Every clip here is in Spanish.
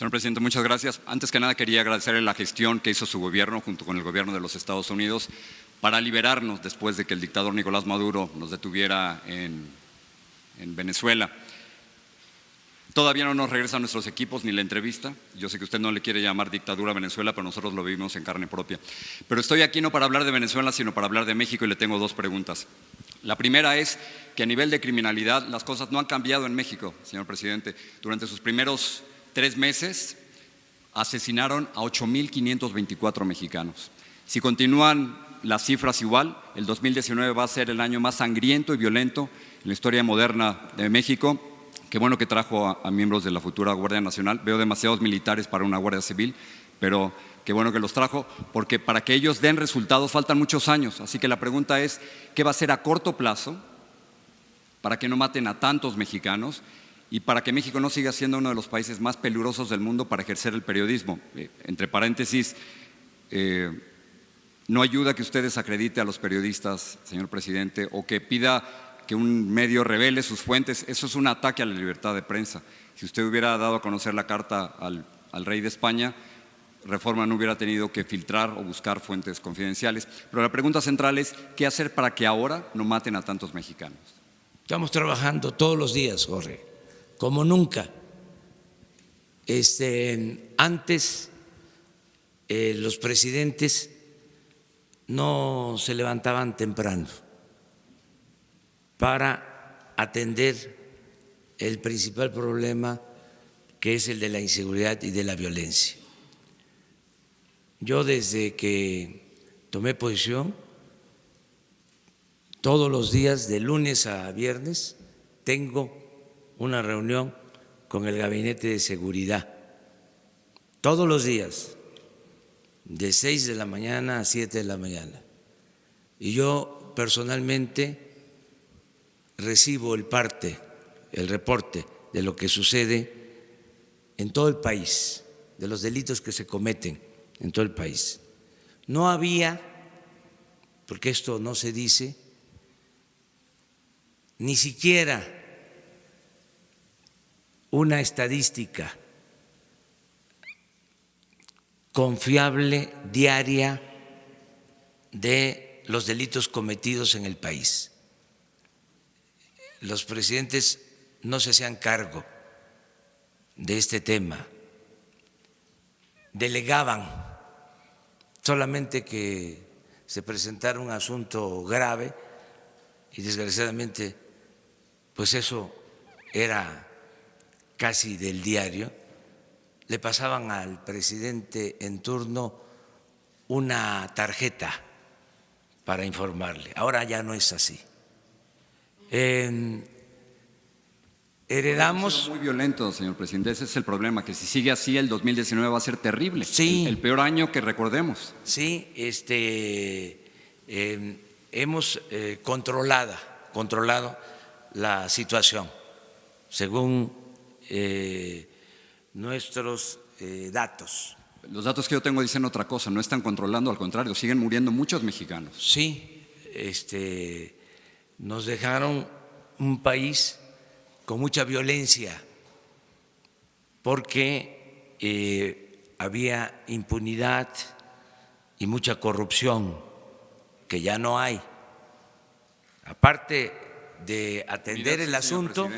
Señor presidente, muchas gracias. Antes que nada quería agradecerle la gestión que hizo su gobierno junto con el gobierno de los Estados Unidos para liberarnos después de que el dictador Nicolás Maduro nos detuviera en Venezuela. Todavía no nos regresan nuestros equipos ni la entrevista. Yo sé que usted no le quiere llamar dictadura a Venezuela, pero nosotros lo vivimos en carne propia. Pero estoy aquí no para hablar de Venezuela, sino para hablar de México y le tengo dos preguntas. La primera es que a nivel de criminalidad las cosas no han cambiado en México, señor presidente. Durante sus primeros 3 meses asesinaron a 8,524 mexicanos. Si continúan las cifras igual, el 2019 va a ser el año más sangriento y violento en la historia moderna de México. Qué bueno que trajo a miembros de la futura Guardia Nacional. Veo demasiados militares para una Guardia Civil, pero qué bueno que los trajo, porque para que ellos den resultados faltan muchos años. Así que la pregunta es, ¿qué va a hacer a corto plazo para que no maten a tantos mexicanos y para que México no siga siendo uno de los países más peligrosos del mundo para ejercer el periodismo? Entre paréntesis, no ayuda que usted desacredite a los periodistas, señor presidente, o que pida que un medio revele sus fuentes. Eso es un ataque a la libertad de prensa. Si usted hubiera dado a conocer la carta al rey de España, Reforma no hubiera tenido que filtrar o buscar fuentes confidenciales. Pero la pregunta central es, ¿qué hacer para que ahora no maten a tantos mexicanos? Estamos trabajando todos los días, Jorge, como nunca. Antes los presidentes no se levantaban temprano para atender el principal problema, que es el de la inseguridad y de la violencia. Yo desde que tomé posición, todos los días, de lunes a viernes, tengo una reunión con el Gabinete de Seguridad. Todos los días, de 6 de la mañana a 7 de la mañana. Y yo personalmente recibo el reporte de lo que sucede en todo el país, de los delitos que se cometen en todo el país. No había, porque esto no se dice, ni siquiera una estadística confiable diaria de los delitos cometidos en el país. Los presidentes no se hacían cargo de este tema, delegaban solamente que se presentara un asunto grave y desgraciadamente pues eso era casi del diario, le pasaban al presidente en turno una tarjeta para informarle. Ahora ya no es así. Heredamos… Muy violento, señor presidente. Ese es el problema, que si sigue así el 2019 va a ser terrible. Sí. El peor año que recordemos. Sí, hemos controlado la situación según nuestros datos. Los datos que yo tengo dicen otra cosa, no están controlando, al contrario, siguen muriendo muchos mexicanos. Sí, nos dejaron un país con mucha violencia porque había impunidad y mucha corrupción que ya no hay. Aparte de atender el asunto…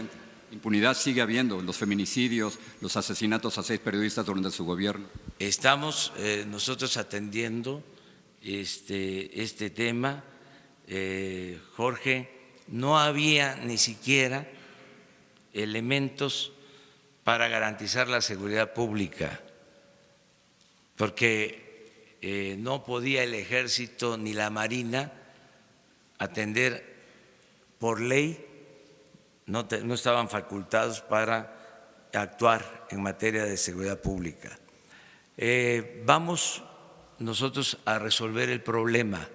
Impunidad sigue habiendo, los feminicidios, los asesinatos a 6 periodistas durante su gobierno. Estamos nosotros atendiendo este tema, Jorge. No había ni siquiera elementos para garantizar la seguridad pública, porque no podía el Ejército ni la Marina atender por ley, no estaban facultados para actuar en materia de seguridad pública. Vamos nosotros a resolver el problema.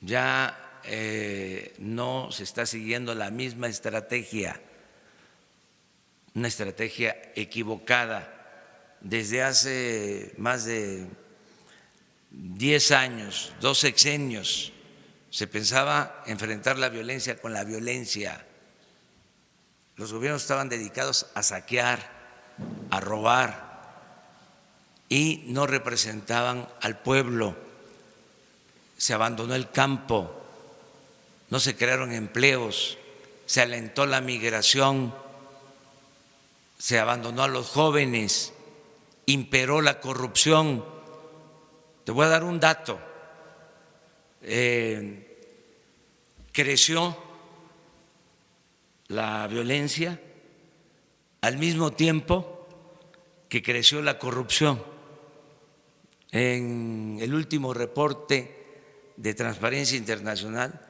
Ya no se está siguiendo la misma estrategia, una estrategia equivocada. Desde hace más de 10 años, 2 sexenios, se pensaba enfrentar la violencia con la violencia. Los gobiernos estaban dedicados a saquear, a robar y no representaban al pueblo. Se abandonó el campo, no se crearon empleos, se alentó la migración, se abandonó a los jóvenes, imperó la corrupción. Te voy a dar un dato. Creció la violencia al mismo tiempo que creció la corrupción. En el último reporte de Transparencia Internacional,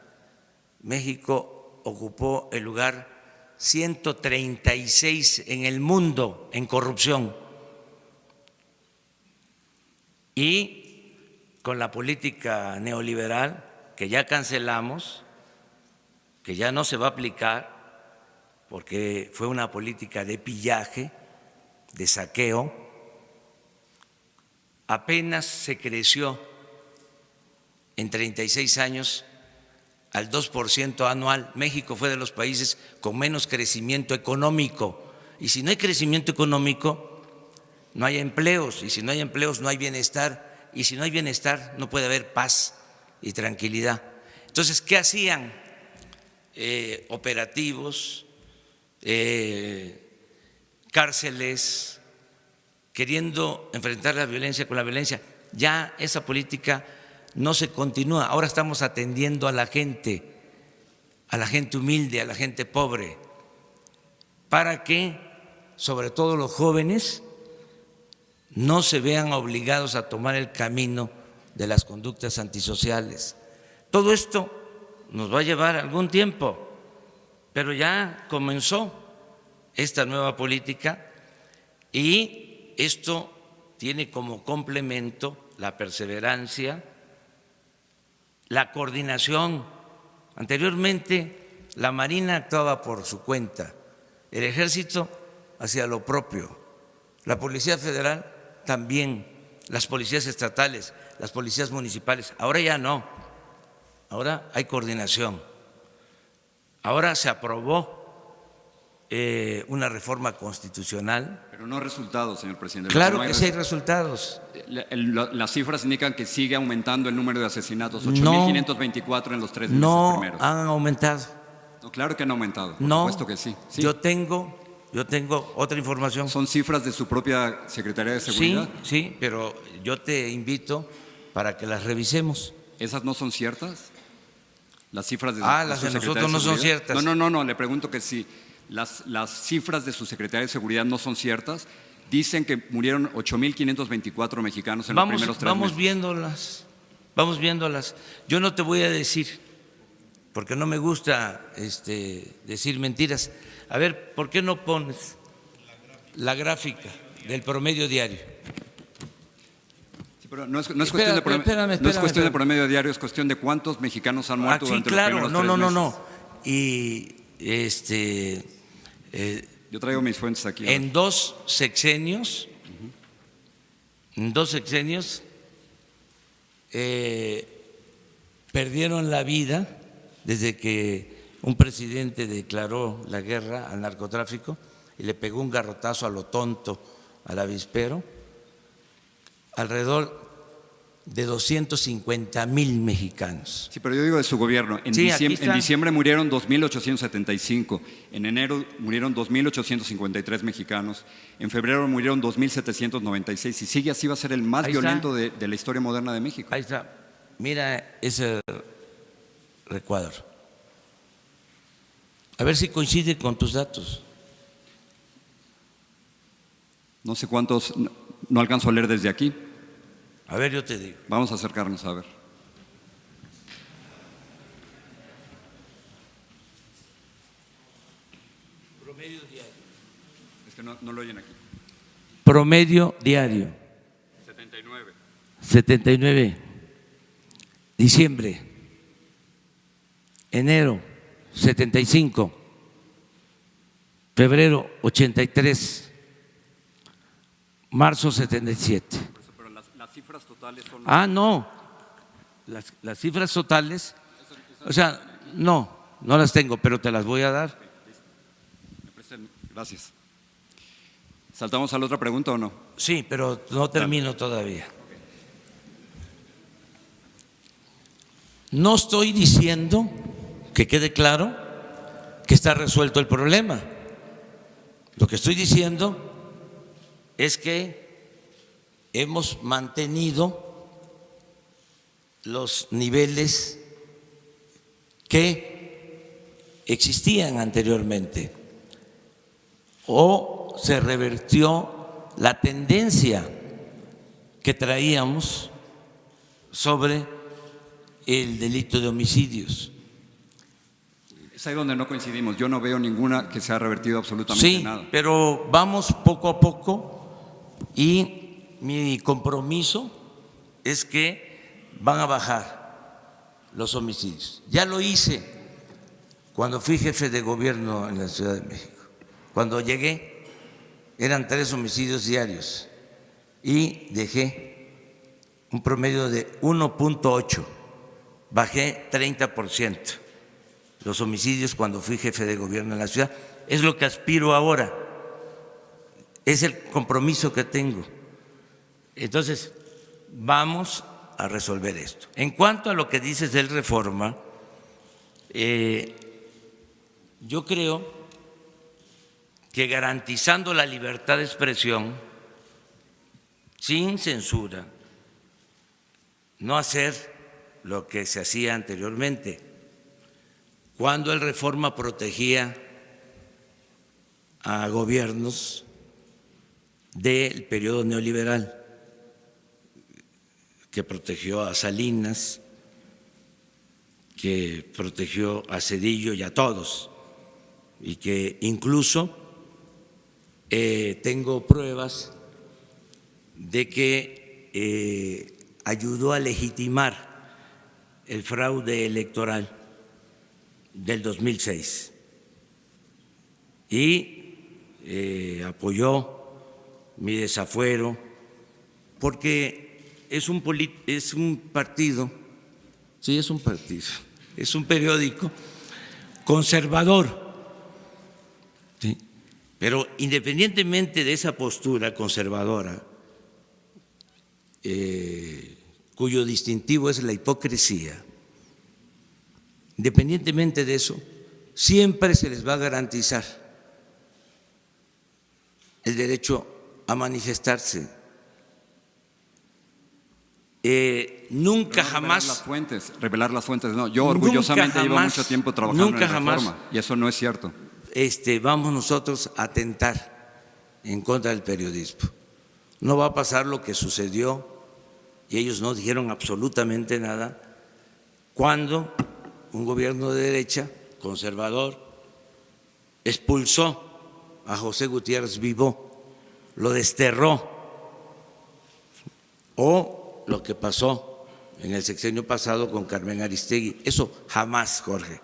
México ocupó el lugar 136 en el mundo en corrupción. Y con la política neoliberal que ya cancelamos, que ya no se va a aplicar, porque fue una política de pillaje, de saqueo, apenas se creció en 36 años al 2% anual. México fue de los países con menos crecimiento económico. Y si no hay crecimiento económico, no hay empleos. Y si no hay empleos, no hay bienestar. Y si no hay bienestar, no puede haber paz y tranquilidad. Entonces, ¿qué hacían? Operativos, cárceles, queriendo enfrentar la violencia con la violencia. Ya esa política no se continúa. Ahora estamos atendiendo a la gente humilde, a la gente pobre, para que, sobre todo los jóvenes, no se vean obligados a tomar el camino de las conductas antisociales. Todo esto nos va a llevar algún tiempo, pero ya comenzó esta nueva política y esto tiene como complemento la perseverancia, la coordinación. Anteriormente la Marina actuaba por su cuenta, el Ejército hacía lo propio, la Policía Federal también, las policías estatales, las policías municipales. Ahora ya no, ahora hay coordinación. Ahora se aprobó una reforma constitucional. Pero no resultados, señor presidente. Claro que sí hay resultados. Las cifras indican que sigue aumentando el número de asesinatos, 8.524 en los 3 meses primeros. No han aumentado. No, claro que han aumentado, por supuesto que sí. Yo tengo otra información. ¿Son cifras de su propia Secretaría de Seguridad? Sí, pero yo te invito para que las revisemos. ¿Esas no son ciertas? ¿Las cifras de las de nosotros no son ciertas. No, le pregunto que si las cifras de su Secretaría de Seguridad no son ciertas. Dicen que murieron 8.524 mexicanos en los primeros 3 meses. Vamos viéndolas. Yo no te voy a decir, porque no me gusta decir mentiras. A ver, ¿por qué no pones la gráfica del promedio diario? Sí, pero no es cuestión de promedio diario, es cuestión de cuántos mexicanos han muerto durante los primeros 3 meses. No. Y yo traigo mis fuentes aquí. En dos sexenios, perdieron la vida desde que un presidente declaró la guerra al narcotráfico y le pegó un garrotazo a lo tonto al avispero, alrededor de 250,000 mexicanos. Sí, pero yo digo de su gobierno. En diciembre murieron 2.875, en enero murieron 2.853 mexicanos, en febrero murieron 2.796 y sigue así, va a ser el más violento de la historia moderna de México. Ahí está, mira ese recuadro. A ver si coincide con tus datos. No sé cuántos, no alcanzo a leer desde aquí. A ver, yo te digo. Vamos a acercarnos a ver. Promedio diario. Es que no lo oyen aquí. Promedio diario. 79. Diciembre. Enero, 75. Febrero, 83. Marzo, 77. Pero las cifras totales son… No. Las cifras totales, o sea, no las tengo, pero te las voy a dar. Gracias. ¿Saltamos a la otra pregunta o no? Sí, pero no termino todavía. No estoy diciendo, que quede claro, que está resuelto el problema. Lo que estoy diciendo es que hemos mantenido los niveles que existían anteriormente, o se revirtió la tendencia que traíamos sobre el delito de homicidios. Es ahí donde no coincidimos. Yo no veo ninguna que se ha revertido absolutamente nada. Sí, pero vamos poco a poco y mi compromiso es que van a bajar los homicidios. Ya lo hice cuando fui jefe de gobierno en la Ciudad de México. Cuando llegué eran 3 homicidios diarios y dejé un promedio de 1.8, bajé 30% los homicidios cuando fui jefe de gobierno en la ciudad. Es lo que aspiro ahora, es el compromiso que tengo. Entonces, vamos a resolver esto. En cuanto a lo que dices del Reforma, yo creo que garantizando la libertad de expresión, sin censura, no hacer lo que se hacía anteriormente, cuando el Reforma protegía a gobiernos del periodo neoliberal, que protegió a Salinas, que protegió a Zedillo y a todos, y que incluso tengo pruebas de que ayudó a legitimar el fraude electoral del 2006 y apoyó mi desafuero, porque es un partido, sí, es un partido, es un periódico conservador. ¿Sí? Pero independientemente de esa postura conservadora, cuyo distintivo es la hipocresía, independientemente de eso, siempre se les va a garantizar el derecho a manifestarse. Nunca no jamás… revelar las fuentes, no. Yo orgullosamente llevo mucho tiempo trabajando en la Reforma y eso no es cierto. Vamos nosotros a atentar en contra del periodismo. No va a pasar lo que sucedió, y ellos no dijeron absolutamente nada, cuando un gobierno de derecha, conservador, expulsó a José Gutiérrez Vivó, lo desterró, o lo que pasó en el sexenio pasado con Carmen Aristegui. Eso jamás, Jorge,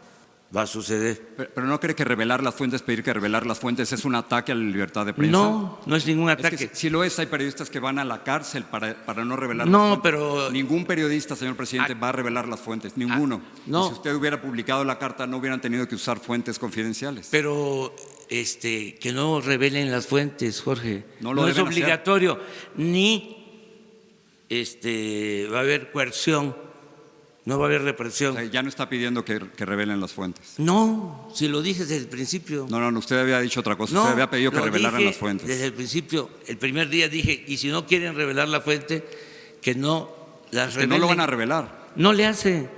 va a suceder. Pero ¿no cree que revelar las fuentes, pedir que revelar las fuentes es un ataque a la libertad de prensa? No, no es ningún ataque. Es que si lo es, hay periodistas que van a la cárcel para no revelar no, las fuentes. Pero ningún periodista, señor presidente, va a revelar las fuentes, ninguno. No. Y si usted hubiera publicado la carta, no hubieran tenido que usar fuentes confidenciales. Pero que no revelen las fuentes, Jorge. No es obligatorio, ni va a haber coerción, no va a haber represión. O sea, ya no está pidiendo que revelen las fuentes. No, si lo dije desde el principio. No, usted había dicho otra cosa. No, usted había pedido que revelaran las fuentes. Desde el principio, el primer día dije, y si no quieren revelar la fuente, que no las revelen. Que no lo van a revelar. No le hace.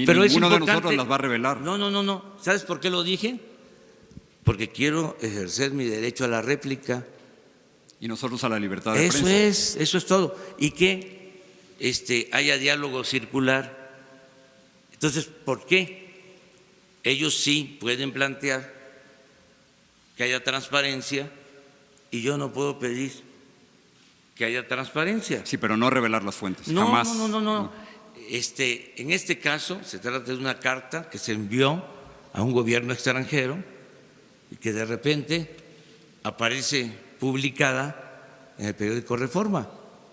Pero ninguno de nosotros las va a revelar. No. ¿Sabes por qué lo dije? Porque quiero ejercer mi derecho a la réplica. Y nosotros a la libertad de prensa. Eso es todo. Y que haya diálogo circular. Entonces, ¿por qué? Ellos sí pueden plantear que haya transparencia y yo no puedo pedir que haya transparencia. Sí, pero no revelar las fuentes. No, jamás. No. En este caso se trata de una carta que se envió a un gobierno extranjero y que de repente aparece publicada en el periódico Reforma.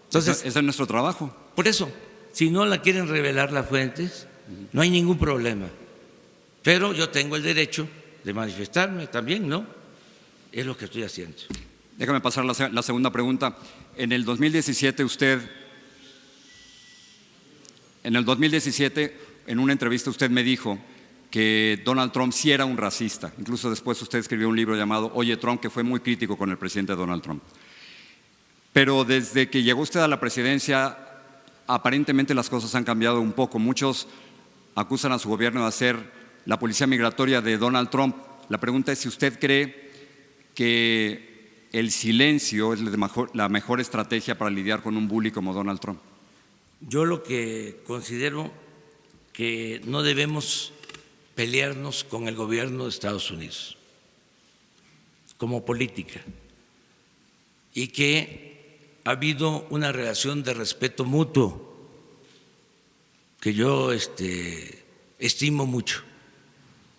Entonces, ese es nuestro trabajo. Por eso, si no la quieren revelar las fuentes, no hay ningún problema. Pero yo tengo el derecho de manifestarme también, ¿no? Es lo que estoy haciendo. Déjame pasar la segunda pregunta. En el 2017 en una entrevista usted me dijo que Donald Trump sí era un racista. Incluso después usted escribió un libro llamado Oye Trump, que fue muy crítico con el presidente Donald Trump. Pero desde que llegó usted a la presidencia, aparentemente las cosas han cambiado un poco. Muchos acusan a su gobierno de ser la policía migratoria de Donald Trump. La pregunta es si usted cree que el silencio es la mejor estrategia para lidiar con un bully como Donald Trump. Yo lo que considero que no debemos pelearnos con el gobierno de Estados Unidos como política y que ha habido una relación de respeto mutuo que yo estimo mucho.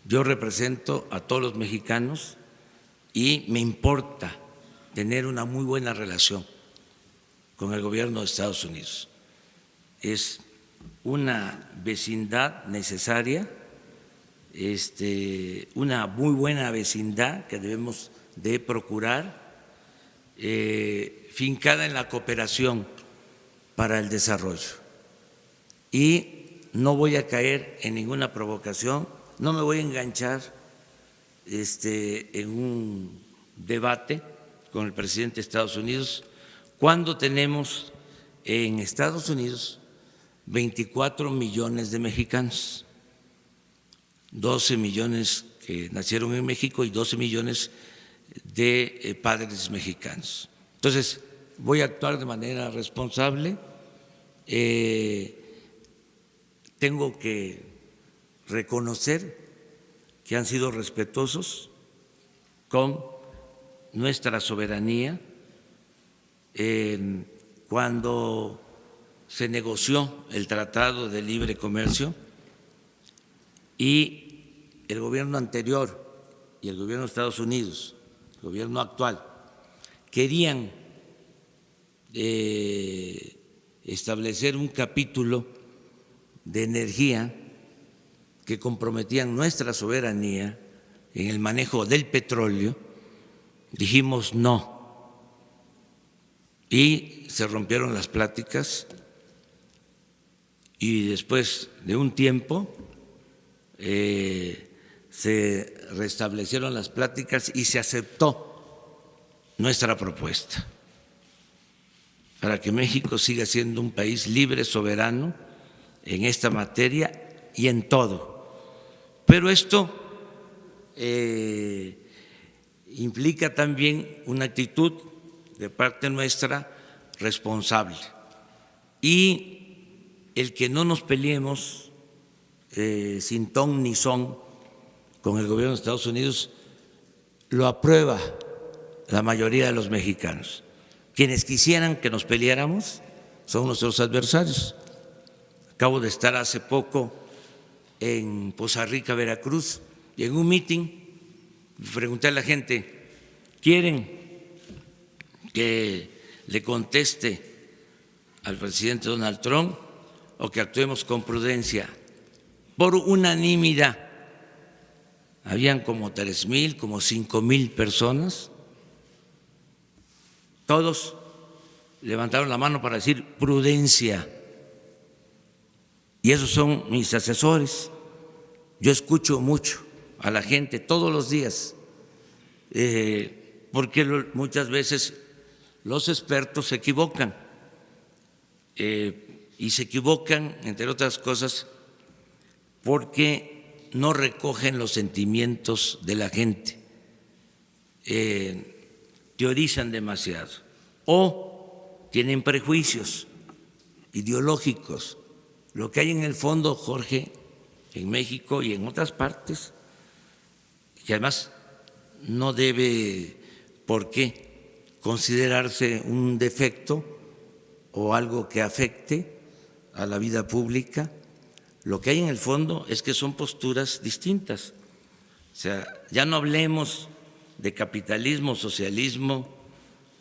Yo represento a todos los mexicanos y me importa tener una muy buena relación con el gobierno de Estados Unidos. Es una vecindad necesaria, una muy buena vecindad que debemos de procurar, fincada en la cooperación para el desarrollo. Y no voy a caer en ninguna provocación, no me voy a enganchar en un debate con el presidente de Estados Unidos cuando tenemos en Estados Unidos 24 millones de mexicanos, 12 millones que nacieron en México y 12 millones de padres mexicanos. Entonces, voy a actuar de manera responsable. Tengo que reconocer que han sido respetuosos con nuestra soberanía. Cuando se negoció el Tratado de Libre Comercio y el gobierno anterior y el gobierno de Estados Unidos, el gobierno actual, querían establecer un capítulo de energía que comprometían nuestra soberanía en el manejo del petróleo, dijimos no. Y se rompieron las pláticas y después de un tiempo se restablecieron las pláticas y se aceptó nuestra propuesta para que México siga siendo un país libre, soberano en esta materia y en todo. Pero esto implica también una actitud de parte nuestra responsable y el que no nos peleemos sin ton ni son con el gobierno de Estados Unidos lo aprueba la mayoría de los mexicanos. Quienes quisieran que nos peleáramos son nuestros adversarios. Acabo de estar hace poco en Poza Rica, Veracruz, y en un mitin pregunté a la gente, ¿quieren que le conteste al presidente Donald Trump o que actuemos con prudencia? Por unanimidad, habían como 3,000, como 5,000 personas, todos levantaron la mano para decir prudencia. Y esos son mis asesores. Yo escucho mucho a la gente todos los días, porque muchas veces los expertos se equivocan. Y se equivocan, entre otras cosas, porque no recogen los sentimientos de la gente, teorizan demasiado o tienen prejuicios ideológicos. Lo que hay en el fondo, Jorge, en México y en otras partes, que además no debe por qué considerarse un defecto o algo que afecte a la vida pública, lo que hay en el fondo es que son posturas distintas. O sea, ya no hablemos de capitalismo, socialismo,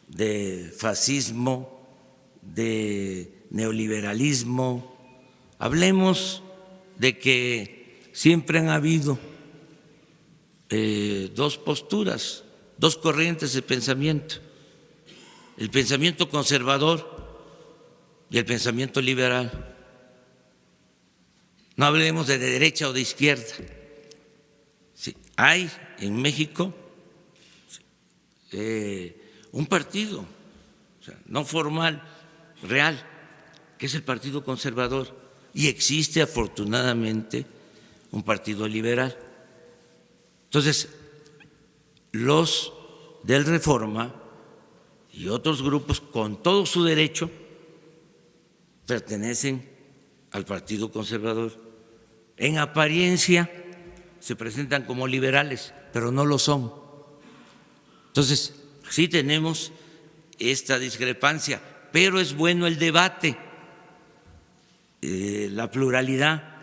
de fascismo, de neoliberalismo. Hablemos de que siempre han habido dos posturas, dos corrientes de pensamiento, el pensamiento conservador y el pensamiento liberal. No hablemos de derecha o de izquierda. Sí, hay en México un partido, o sea, no formal, real, que es el Partido Conservador, y existe afortunadamente un partido liberal. Entonces, los del Reforma y otros grupos, con todo su derecho, pertenecen al Partido Conservador. En apariencia se presentan como liberales, pero no lo son. Entonces, sí tenemos esta discrepancia, pero es bueno el debate, la pluralidad,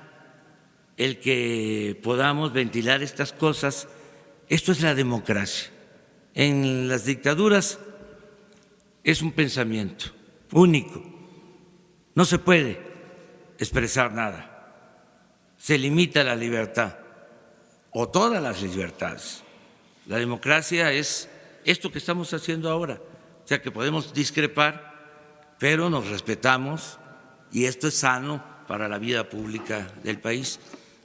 el que podamos ventilar estas cosas. Esto es la democracia. En las dictaduras es un pensamiento único, no se puede expresar nada, se limita la libertad o todas las libertades. La democracia es esto que estamos haciendo ahora, o sea que podemos discrepar, pero nos respetamos y esto es sano para la vida pública del país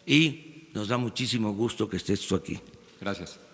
y nos da muchísimo gusto que estés tú aquí. Gracias.